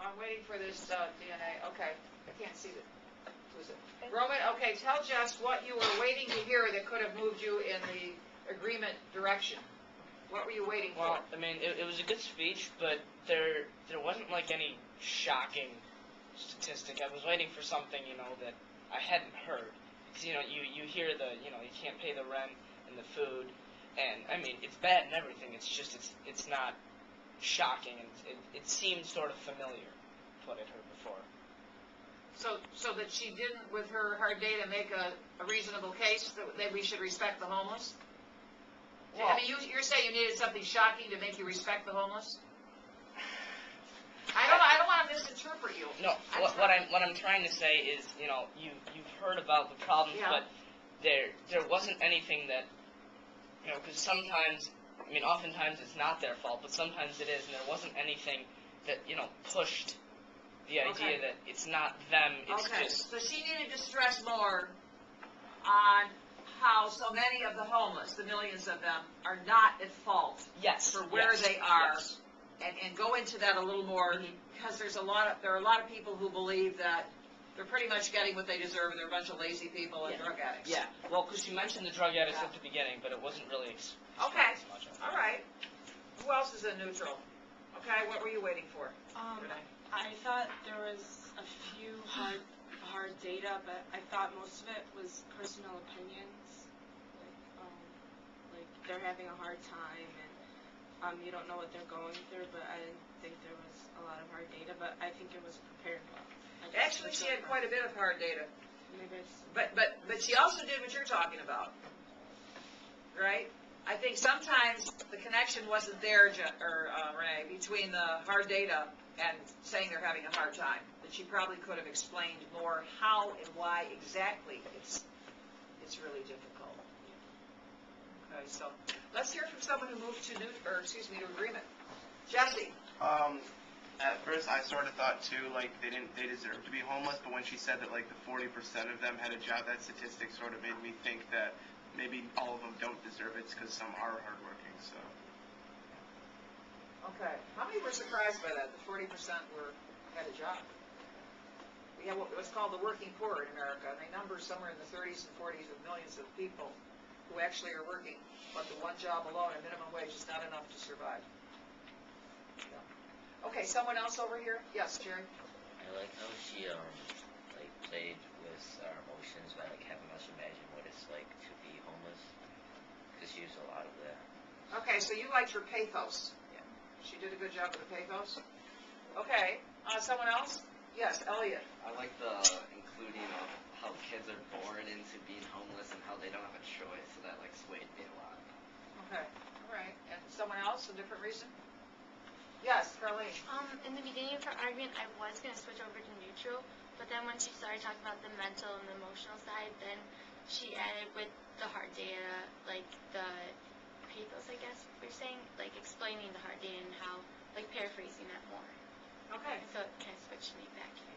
I'm waiting for this DNA. Okay, I can't see it. Who's it? Roman, okay, tell Jess what you were waiting to hear that could have moved you in the agreement direction. What were you waiting for? Well, I mean, it was a good speech, but there wasn't like any shocking statistic. I was waiting for something, that I hadn't heard. Because, you hear you can't pay the rent and the food, and, I mean, it's bad and everything. It's just, it's not shocking, and it seemed sort of familiar, what I'd heard before. So that she didn't, with her hard data, make a reasonable case that we should respect the homeless? Well, I mean, you're saying you needed something shocking to make you respect the homeless? I don't want to misinterpret you. No, what I'm trying to say is, you've heard about the problems, yeah. But there wasn't anything that, because sometimes, I mean, oftentimes it's not their fault, but sometimes it is, and there wasn't anything that, pushed the idea that it's not them, it's just... So she needed to stress more on how so many of the homeless, the millions of them, are not at fault for where they are, and go into that a little more, because there are a lot of people who believe that they're pretty much getting what they deserve, and they're a bunch of lazy people and drug addicts. Yeah, well, because you mentioned the drug addicts at the beginning, but it wasn't really okay, as much. All right. Who else is in neutral? Okay, what were you waiting for? I thought there was a few hard data, but I thought most of it was personal opinions. Like they're having a hard time, and you don't know what they're going through. But I didn't think there was a lot of hard data. But I think it was prepared well. Actually, she had quite a bit of hard data. Maybe but she also did what you're talking about, right? I think sometimes the connection wasn't there, Renee, between the hard data and saying they're having a hard time. That she probably could have explained more how and why exactly it's really difficult. Okay, so let's hear from someone who moved to agreement. Jesse. At first, I sort of thought too, like they deserved to be homeless. But when she said that like the 40% of them had a job, that statistic sort of made me think that maybe all of them don't deserve it because some are hardworking. So. Okay. How many were surprised by that? The 40% had a job. We have what's called the working poor in America, and they number somewhere in the 30s and 40s of millions of people who actually are working, but the one job alone at minimum wage is not enough to survive. Yeah. Okay, someone else over here? Yes, Jerry. I like how she played with our emotions by having us imagine what it's like to be homeless, because she used a lot of that. Okay, so you liked her pathos. Yeah. She did a good job with the pathos. Okay, someone else? Yes, Elliot. I like the including of how kids are born into being homeless and how they don't have a choice, so that swayed me a lot. Okay, all right. And someone else, a different reason? Yes, Carlene. In the beginning of her argument, I was going to switch over to neutral, but then when she started talking about the mental and the emotional side, then she added with the hard data, like the pathos, I guess we're saying, like explaining the hard data and how, like paraphrasing that more. Okay. So it kind of switched me back here.